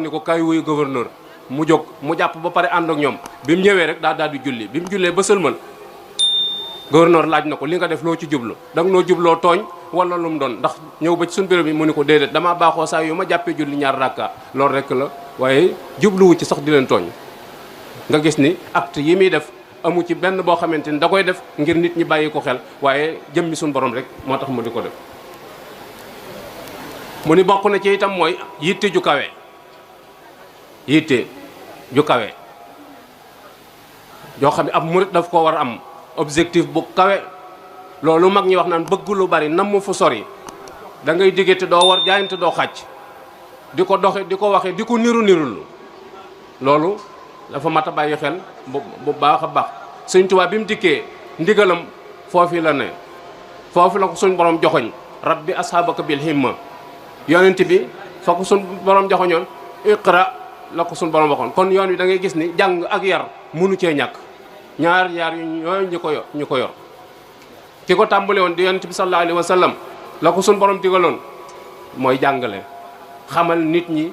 ni ko kaay wuyu gouverneur mu jóg mu jàpp ba pare ànd ak ñoom bi mu ñëwee rek daal di julli bi mu jullee ba sëlmal gouverneur laaj na ko li nga def loo ci jublu da nga noo jubloo tooñ wala lu mu doon ndax ñëw ba ci suñu bureau bi mu ni ko déedéet damaa baaxoo saa yu ma jàppee julli ñaar rakka loolu rek la waaye jubluwu ci sax di leen tooñ nga gis ni acte yi muy def amu ci benn boo xamante ni da koy def ngir nit ñi bàyyi ko xel waaye jëmmi suñu borom rek moo tax mu di ko def mu ni bokk na ci itam mooy yitte ju kawe yitte ju kawe yoo xam ne ab murit daf ko war a am objectif bu kawe loolu mag ñi wax naan bëgg lu bari namm fu sori da ngay digge te doo war jaayante doo xàcc di ko doxe di ko waxe di ko nirul loolu dafa mat a bàyyi xel bu baax a baax Sëñ Tuubaa bi mu dikkee ndigalam foofu la ne foofu la ko suñ borom joxoñ rabbi ashaabaka bil himma yonent bi fa ko suñ borom joxoñoon iqra la ko suñ borom waxoon kon yoon wi da ngay gis ni jàng ak yar mënu cee ñàkk ñaar yooyu ñu ko yor ki ko tàmbale woon di yonent bi sallallahu alayhi wa sallam la ko suñ borom digaloon mooy jàngale xamal nit ñi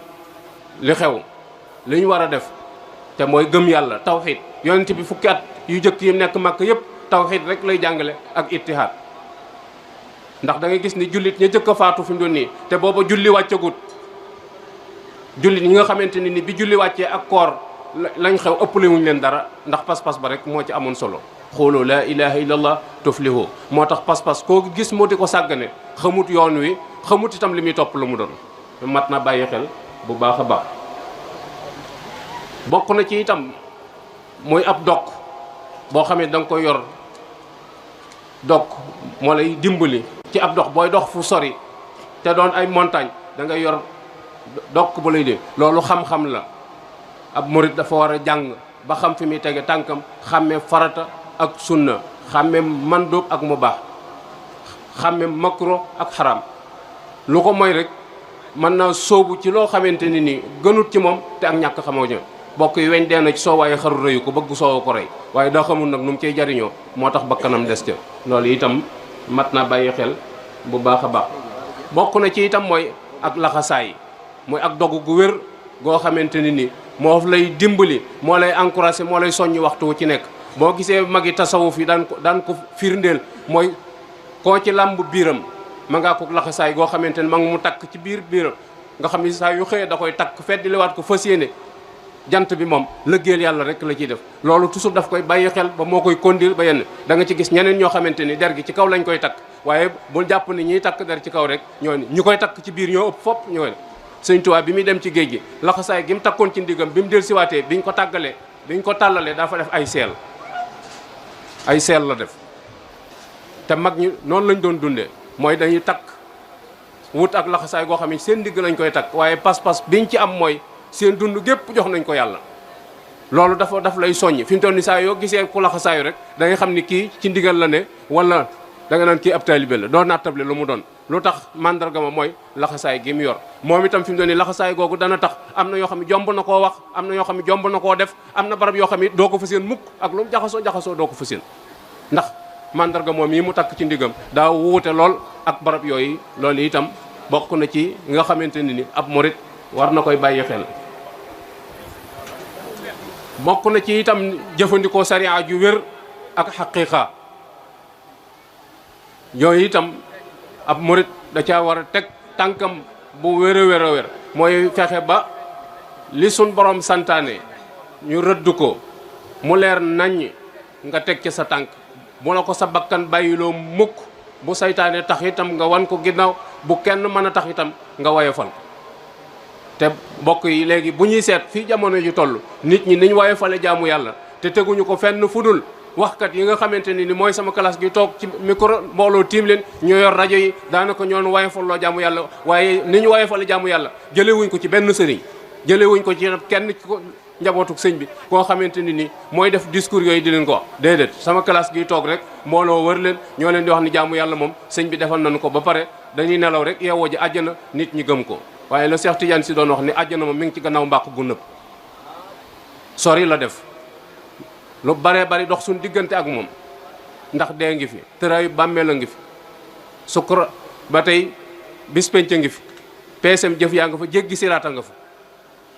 li xew li ñu war a def te mooy gëm yàlla tawxiid yonent bi fukki at yu jëkk yi nekk màkk yëpp tawxiid rek lay jàngale ak ittihaad ndax da ngay gis ni jullit ña jëkk a faatu fi mu doon nii te booba julli wàccagut jullit ñi nga xamante ni bi julli wàccee ak koor lañ xew ëppale wuñ leen dara ndax pas-pas ba rek moo ci amoon solo xooloo laa ilaha illallah tuflihu moo tax pas-pas koo gis moo di ko sàggane xamut yoon wi xamut itam li muy topp lu mu doon mat na bàyyi xel bu baax a baax bokk na ci itam mooy ab dokk boo xamee da nga koy yor dokk moo lay dimbali ci ab dox booy dox fu sori te doon ay montagne da ngay yor dokk bu lay dee loolu xam-xam la ab murit dafa war a jàng ba xam fi muy tege tànkam xàmmee farata ak sunna xàmmee mandóob ak mu baax xàmmee makro ak xaram lu ko mooy rek mën naa sóobu ci loo xamante ni nii gënut ci moom te ak ñàkk xamoo ñoom bokk yi weñ dee na ci soo waaye xaru rëyu ko bëgg soowa ko rey waaye daa xamul nag nu mu cey jariñoo moo tax bakkanam des ca loolu itam mat na bàyyi xel bu baax a baax bokk na ci itam mooy ak laxasaay mooy ak dogu gu wér goo xamante ni nii moo lay dimbali moo lay encouragé moo lay soññi waxtu wu ci nekk boo gisee magi tasawuf yi daan ko firndeel mooy koo ci làmb biiram ma ngaa ko laxasaay goo xamante ni ma ngi mu takk ci biiram nga xam ni saa yu xëyee da koy takk feddi liwaat ko fas yéene jant bi moom lëggéeyal yàlla rek la ciy def loolu toujours daf koy bàyyi xel ba moo koy conduire ba yenn da nga ci gis ñeneen ñoo xamante ni der gi ci kaw lañ koy takk waaye bul jàpp ni ñiy takk der ci kaw rek ñoo ñu koy takk ci biir ñoo ëpp fopp ñoo Sëñ Tuubaa bi muy dem ci géej gi laxasaay gi mu takkoon ci ndigam bi mu del siwaatee biñ ko tàllalee dafa def ay seel la def te mag ñi noonu lañ doon dundee mooy dañuy takk wut ak laxasaay goo xam ne seen ndigg lañ koy takk waaye pas-pas biñ ci am mooy seen dund gépp jox nañ ko yàlla loolu daf lay soññ fi mu toll ni saa yoo gisee ku laxasaayu rek da ngay xam ni kii ci ndigal la ne wala da nga naan kii ab taalibe la doo nattable lu mu doon lu tax mandarga ma mooy laxasaay gi mu yor moom itam fi mu doon ni laxasaay googu dana tax am na yoo xam ne jomb na koo wax am na yoo xam ne jomb na koo def am na barab yoo xam ne doo ko fa seen mukk ak lu mu jaxasoo doo ko fa seen ndax mandarga moom yi mu takk ci ndigam daa wuute lool ak barab yooyu loolu itam bokk na ci nga xamante ni ab murit war na koy bàyyi xel bokk na ci itam jëfandikoo sariya ju wér ak xaqiiqa yooyu itam ab murit da caa war a teg tànkam bu wér a wér mooy fexe ba li suñ borom santaane ñu rëdd ko mu leer naññ nga teg ci sa tànk bu la ko sa bakkan bàyyiloo mukk bu saytaane tax itam nga wan ko ginnaaw bu kenn mën a tax itam nga woyofal ko te mbokk yi léegi bu ñuy seet fii jamono ji toll nit ñi niñ woyofale jaamu yàlla te teguñu ko fenn fudul waxkat yi nga xamante ni mooy sama classe gi toog ci micro mbooloo tiim leen ñu yor rajo yi daanaka ñoon woyofaloo jaamu yàlla waaye ni ñu woyofale jaamu yàlla jëlewuñ ko ci benn sëriñ jëlewuñ ko ci kenn ci ko njabootuk sëñ bi koo xamante ni mooy def discours yooyu di leen ko wax déedéet sama classe gi toog rek mbooloo wër leen ñoo leen di wax ni jaamu yàlla moom sëñ bi defal nañu ko ba pare dañuy nelaw rek yeewoo ji àjjana nit ñi gëm ko waaye la Cheikh Tidiane si doon wax ni àjjana moom mi ngi ci gannaaw mbàq gu nëb sori la def lu baree bari dox suñu diggante ak moom ndax dee ngi fi tëraayu bàmmeel a ngi fi sukura ba tey bis penc ngi fi peesem jëf yaa nga fa jéggi siraata nga fa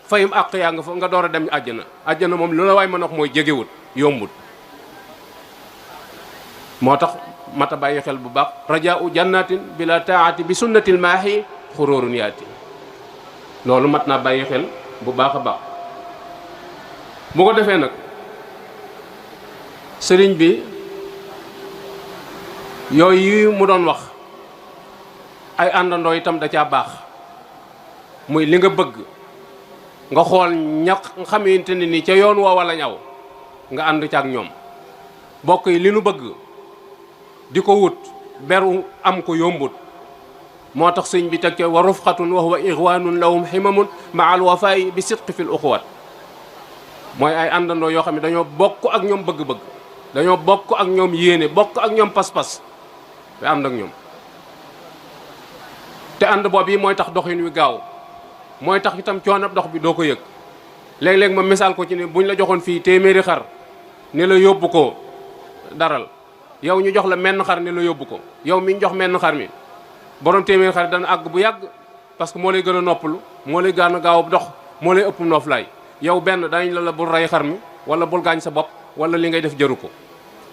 fayum àq yaa nga fa nga door a dem àjjana. àjjana moom lu la waay mën a wax mooy jegewut yombut. moo tax mata bàyyi xel bu baax rajaau jannatin bila taati bi sunnatil maahi xuróorun yaati. loolu mat naa bàyyi xel bu baax a baax. bu ko defee nag sëriñ bi yooyu mu doon wax ay àndandoo itam da caa baax. muy li nga bëgg nga xool ña xamante ne ni ca yoon woowa la ñaw nga ànd ca ak ñoom. bokk yi li nu bëgg di ko wut beru am ko yombut. moo tax sëñ bi teg ca wa rufqatun wa huwa ixwanun lahum himamun ma al wafayi bi sidqi fil uxuwat. mooy ay àndandoo yoo xam ne dañoo bokk ak ñoom bëgg-bëgg, dañoo bokk ak ñoom yéene, bokk ak ñoom pas-pas te ànd ak ñoom. te ànd boobu yi mooy tax doxin wi gaaw, mooy tax itam coonab dox bi doo ko yëg. léeg-léeg ma misaal ko ci ne buñ la joxoon fii téeméeri xar ni la yóbbu ko daral, yow ñu jox la menn xar ni la yóbbu ko, yow mi ñu jox menn xar mi borom téeméeri xar dana àgg bu yàgg parce que moo lay gën a noppalu, moo lay gën a gaaw a dox, moo lay ëpp nooflaay. yow benn dañ la bul rey xar mi wala bul gaañ sa bopp wala li ngay def jëru ko,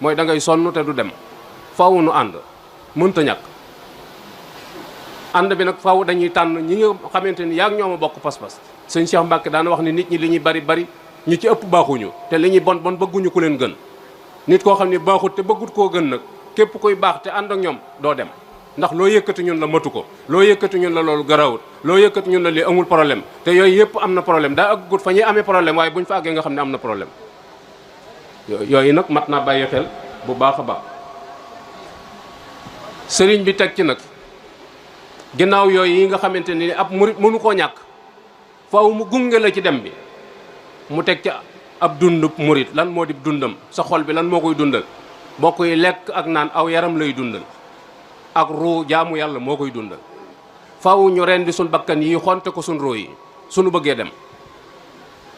mooy da ngay sonn te du dem. faaw nu ànd mënta ñàkk. ànd bi nag faaw dañuy tànn ñi nga xamante ni yaa ngi ñoom a bokk pas-pas. sëñ Cheikh Mbacke daana wax ni nit ñi li ñuy bari bari ñu ci ëpp baaxuñu te li ñuy bon bon bëgguñu ku leen gën. nit koo xam ni baaxut te bëggut koo gën nag képp kuy baax te ànd ak ñoom doo dem. ndax loo yëkkati ñun la matu ko, loo yëkkati ñun la loolu garawut, loo yëkkati ñun la lii amul problème te yooyu yëpp am na problème. daa ëggut fa ñuy amee problème waaye buñ fa àggee nga xam ne am na problème. yooyu nag mat naa bàyyi xel bu baax a baax. sëriñ bi teg ci nag ginnaaw yooyu yi nga xamante ni ab murit mënu koo ñàkk, faaw mu gunge la ci dem bi. mu teg ci ab dundub murit lan moo di dundam, sa xol bi lan moo koy dundal. bokk yi lekk ak naan aw yaram lay dundal, ak ruu jaamu yàlla moo koy dundal. faaw ñu rendi suñ bakkan yi xonte ko suñ ruu yi suñu bëggee dem.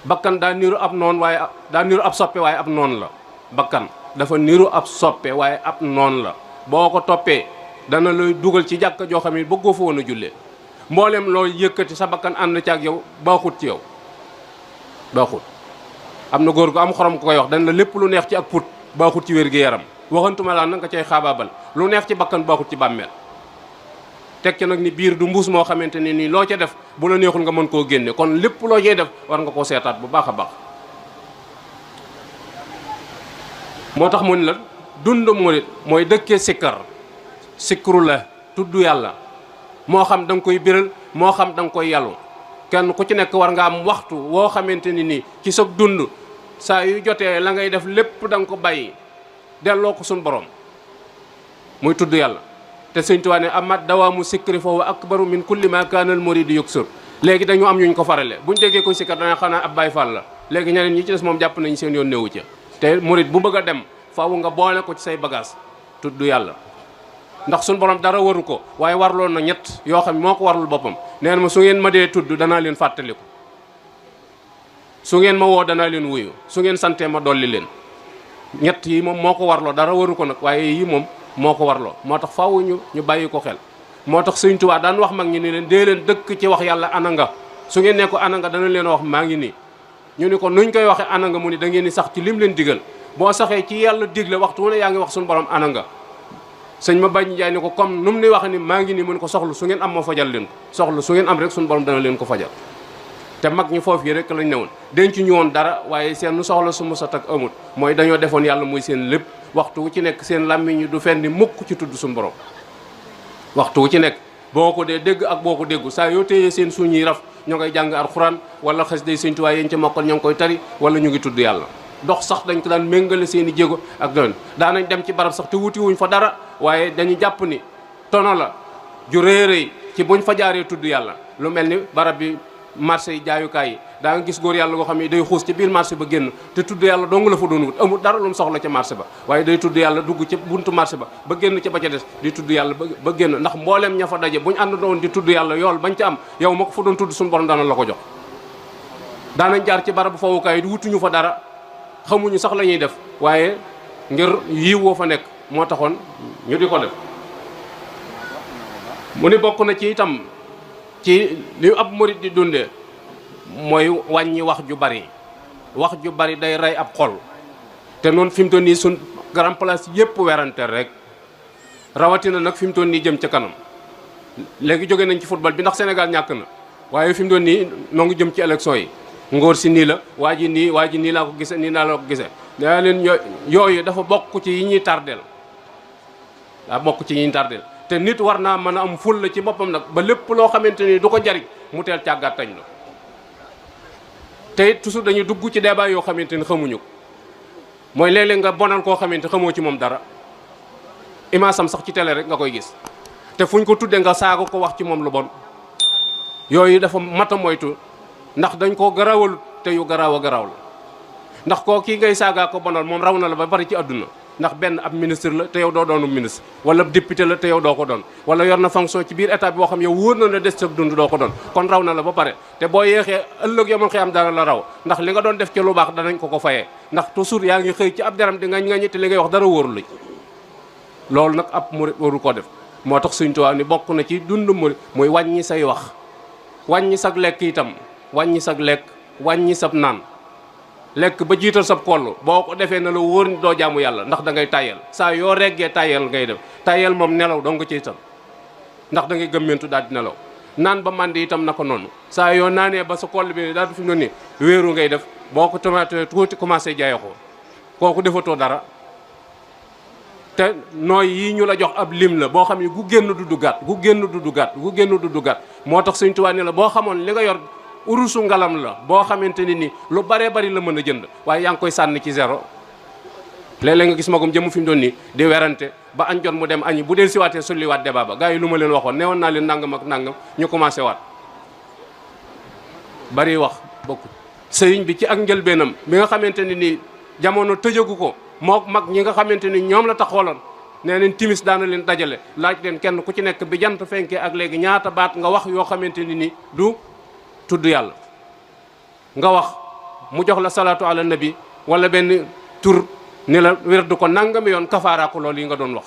bakkan daa niru ab noon waaye daa niru ab soppe waaye ab noon la. bakkan dafa niru ab soppe waaye ab noon la. boo ko toppee dana lay dugal ci jàkka joo xam ne bëggoo fa woon a jullee. mboolem looy yëkkati sa bakkan ànd ci ak yow baaxut ci yow baaxut. am na góor gu am xorom ko koy wax dañ la lépp lu neex ci ak put baaxut ci wér gi yaram, waxantuma laa nag nga cay xaabaabal. lu neex ci bakkan baaxut ci bàmmeel. teg ca nag ni biir du mbuus moo xamante ne nii loo ca def bu la neexul nga mën koo génne, kon lépp loo cay def war nga koo seetaat bu baax a baax. moo tax mu ne la dund murit mooy dëkkee sikkar, sikru la tudd yàlla. moo xam da nga koy biral moo xam da nga koy yàllu. kenn ku ci nekk war nga am waxtu woo xamante ni nii ci sa dund saa yu jotee la ngay def lépp da nga ko bàyyi delloo ko suñ borom muy tudd yàlla. te sëñ Tuubaa ne amat dawaamu sikri fa huwa akbaru min kulli ma kaana al muridu yuksur. léegi dañu am ñuñ ko farale buñ déggee koy sikkar dana xanaa ab Baay Faal la. léegi ñeneen ñi ci des moom jàpp nañ seen yoon néewu ca. te murid bu bëgg a dem faaw nga boole ko ci say bagage tudd yàlla. ndax suñ borom dara waru ko waaye warloon na ñett yoo xam ne moo ko warlul boppam. nee na ma su ngeen ma dee tudd danaa leen fàttaliku, su ngeen ma woo danaa leen wuyu, su ngeen santee ma dolli leen. ñett yi moom moo ko warloo, dara waru ko nag waaye yii moom moo ko warloo. moo tax faaw ñu bàyyi ko xel. moo tax Sëñ Tuubaa daan wax mag ñi ni leen dee leen dëkk ci wax yàlla ana nga. su ngeen ne ko ana nga dana leen wax maa ngi nii. ñu ni ko nuñ koy waxee ana nga mu ni da ngeen di sax ci lim leen digal. boo saxee ci yàlla digle waxtu wu ne yaa ngi wax suñu borom ana nga. sëñ ma bañ njaay ni ko comme nu mu ni wax ni maa ngi nii mu ne ko soxlu su ngeen am ma fajal leen ko. soxlu su ngeen am rek suñu borom dana leen ko fajal. te mag ñi foofu yi rek lañ newoon denc ñu woon dara waaye seen nu soxla su mos a tak amut mooy dañoo defoon yàlla muy seen lépp. waxtu wu ci nekk seen làmmiñ du fenn mukk ci tudd suñu borom. waxtu wu ci nekk boo ko dee dégg ak boo ko déggu saa yoo téyee seen suñuy raf ñoo ngay jàng alxuraan wala xas day Sëñ Tuubaa yéen ca mokkal ñoo ngi koy tari wala ñu ngi tudd yàlla. dox sax dañ ko daan méngale seen i jéego ak doon daanañ dem ci barab sax te wuti wuñ fa dara waaye dañu jàpp ni tono la ju rëy rëy ci buñ fa jaaree tudd yàlla. lu mel ni barab bi marché yi jaayukaay yi daa nga gis góor yàlla goo xam ne day xuus ci biir marché ba génn te tudd yàlla dong la fa doon wut amul dara lu mu soxla ca marché ba waaye day tudd yàlla dugg ci buntu marché ba génn ca ba ca des di tudd yàlla ba génn. ndax mbooleem ña fa daje buñ ànd doon di tudd yàlla yool bañ ca am yow ma ko fa doon tudd suñu borom dana la ko jox. daanañ jaar ci barabu fawukaay yi wutuñu fa dara xamuñu sax la ñuy def waaye ngir yiw woo fa nekk moo taxoon ñu di ko def. mu ni bokk na ci itam ci li ab murit di dundee mooy wàññi wax ju bari. wax ju bari day rey ab xol te noonu fi mu toll nii suñ grand place yëpp werante rek rawatina nag fi mu toll nii jëm ca kanam léegi jóge nañ ci football bi ndax Sénégal ñàkk na waaye fi mu toll nii noo ngi jëm ci élection yi ngóor si nii la waa ji nii laa ko gisee nii laa la ko gisee daa leen yooyu dafa bokk ci yi ñuy tardeel daa bokk ci yi ñuy tardeel te nit war naa mën a am ful la ci boppam nag ba lépp loo xamante ni du ko jariñ mu teel càggat tañ la te it toujours dañuy dugg ci débat yoo xamante ni xamuñu ko mooy léeg-léeg nga bonal koo xamante xamoo ci moom dara image am sax ci télé rek nga koy gis te fuñ ko tuddee nga saaga ko wax ci moom lu bon yooyu dafa mat a moytu ndax dañ koo garawal te yu garaaw a garaaw la ndax koo kii ngay saagaa ko bonal moom raw na la ba bari ci àdduna ndax benn ab ministre la te yow doo doonu ministre wala député la te yow doo ko doon wala yor na fonction ci biir état bi boo xam yow wóor na ne des sa dund doo ko doon kon raw na la ba pare te boo yeexee ëllëg yomal xëy am dara la raw ndax li nga doon def ci lu baax danañ ko fayee ndax toujours yaa ngi xëy ci ab deram di ngañ te li ngay wax dara wóoru la loolu nag ab murit waru ko def moo tax Sëñ Tuubaa ni bokk na ci dund murit muy wàññi say wax wàññi sag lekk itam wàññi sag lekk wàññi sab naan lekk ba jiital sab koll boo ko defee na la wóor ni doo jaamu yàlla ndax da ngay tàyyel saa yoo reggee tàyyel ngay def tàyyel moom nelaw dong nga ci itam ndax da ngay gëmmentu daal di nelaw naan ba màndi itam na ko noonu saa yoo naanee ba sa koll bi daal di fi mu ne nii wéeru ngay def boo ko tomaté tuuti commencé jaayexoo kooku defatoo dara te nooy yi ñu la jox ab lim la boo xam ne gu génn du duggaat gu génn du duggaat gu génn du duggaat moo tax Sëñ Tuubaa ne la boo xamoon li nga yor urusu ngalam la boo xamante ni lu baree bari la mën a jënd waaye yaa ngi koy sànni ci zéro léeg-léeg nga gis magum jëmm fi mu doon nii di werante ba añ jot mu dem añi bu dee siwaatee sulliwaat débat ba gars yi lu ma leen waxoon newoon naa leen nangam ak nangam ñu commencé waat bari wax bokku sëriñ bi ci ak njëlbeenam bi nga xamante ne nii jamono tëjagu ko moo mag ñi nga xamante ni ñoom la taxooloon nee nañ timis daana leen dajale laaj leen kenn ku ci nekk bi jant fenkee ak léegi ñaata baat nga wax yoo xamante ni du tudd yàlla nga wax mu jox la salaatu ala nabi wala benn tur ni la wérdu ko nangami yoon kafaara ko loolu yi nga doon wax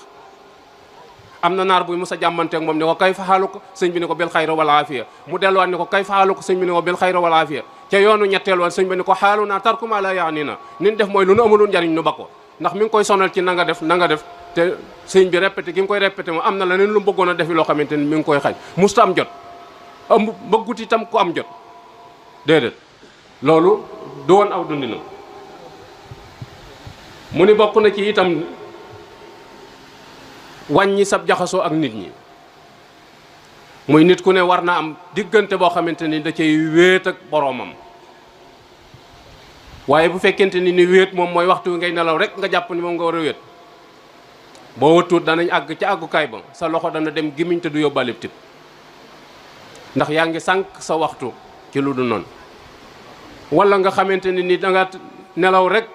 am na naar buy mos a jàmmanteeg moom ne ko kay faxaalu ko sëñ bi ne ko bil xayra wal aafiya mu delluwaat ne ko kay faxaalu ko sëñ bi ne ko bil xayra wal aafiya ca yoonu ñetteel woon sëñ bi ne ko xaalu naa tarku maa la yaani na nin def mooy lu nu amulun njariñ nu ba ko ndax mi ngi koy sonal ci na nga def te sëñ bi répété gi nga koy répété moom am na leneen lu mu bëggoon a defi loo xamante ni mi ngi koy xañ musta am jot am bëggut itam ku am jot déedéet loolu du woon aw dundina mu ni bokk na ci itam wàññi sab jaxasoo ak nit ñi muy nit ku ne war naa am diggante boo xamante ni da cay wéet ak boroomam waaye bu fekkente ni wéet moom mooy waxtu ngay nelaw rek nga jàpp ni moom nga war a wéet boo wëttuut danañ àgg ca àggukaay ba sa loxo dana dem gimiñ te du yóbbaale tib ndax yaa ngi sànq sa waxtu ci lu du noonu wala nga xamante ni da nga nelaw rek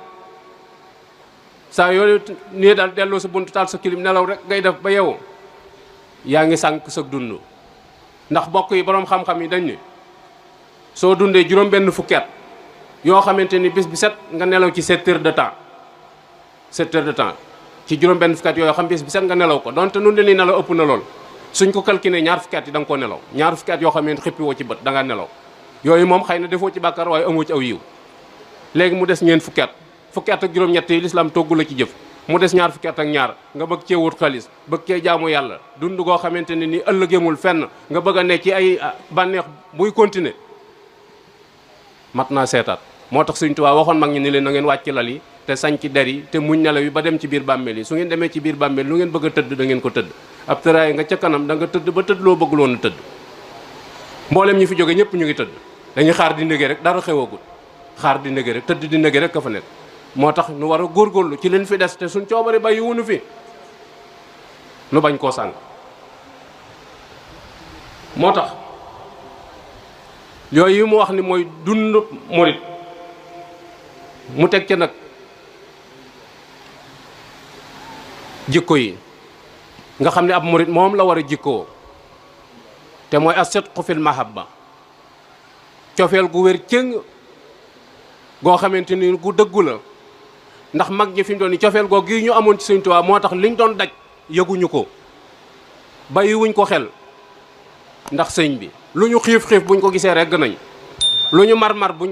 saa yooyu nii daal delloo sa buntu taal sa kilim nelaw rek ngay def ba yow yaa ngi sànq sa dund ndax bokk yi boroom xam-xam yi dañ ne soo dundee juróom benn fukki at yoo xamante ni bis bi set nga nelaw ci 7 heures de temps 7 heures de temps ci juróom benn fukki at yoo xam bis bi set nga nelaw ko donte nun dañuy nelaw ëpp na lool suñ ko calculé ñaar fukki at yi da nga koo nelaw ñaar fukki at yoo xam ne xippi woo ci bët da ngaa nelaw yooyu moom xëy na defoo ci bàkkaar waaye amoo ci aw yiw léegi mu des ñeent fukki at ak juróom-ñett yi lislaam toggu la ci jëf mu des ñaar fukki at ak ñaar nga bëgg cee wut xaalis bëgg cee jaamu yàlla dund goo xamante ne ni ëllëg yemul fenn nga bëgg a ne ci ay bànneex buy continuer mat naa seetaat moo tax Sëñ Tuubaa waxoon mag ñi ni leen na ngeen wàcc lal yi te sañ ci der yi te muñ nelaw yi ba dem ci biir bàmmeel yi su ngeen demee ci biir bàmmeel lu ngeen bëgg a tëdd da ngeen ko tëdd ab tëraay nga ca kanam da nga tëdd ba tëdd loo bëggul woon a tëdd mboolem ñi fi jóge ñëpp ñu ngi tëdd dañuy xaar di négee rek dara xewagul xaar di négee rek tëdd di négee rek ka fa nekk moo tax nu war a góorgóorlu ci leen fi des te suñ coobare bàyyi wunu fi nu bañ koo sànq moo tax yooyu mu wax ni mooy dund murit mu teg ca nag jikko yi nga xam ne ab murit moom la war a jikkoo te mooy as-sidqu fil mahabba cofeel gu wér cëng goo xamante ni gu dëggu la ndax mag ñi fi mu doon ni cofeel goo gi ñu amoon ci Sëñ Tuubaa moo tax liñ doon daj yëguñu ko bàyyiwuñ ko xel ndax sëñ bi lu ñu xiif buñ ko gisee regg nañ lu ñu mar-mar buñ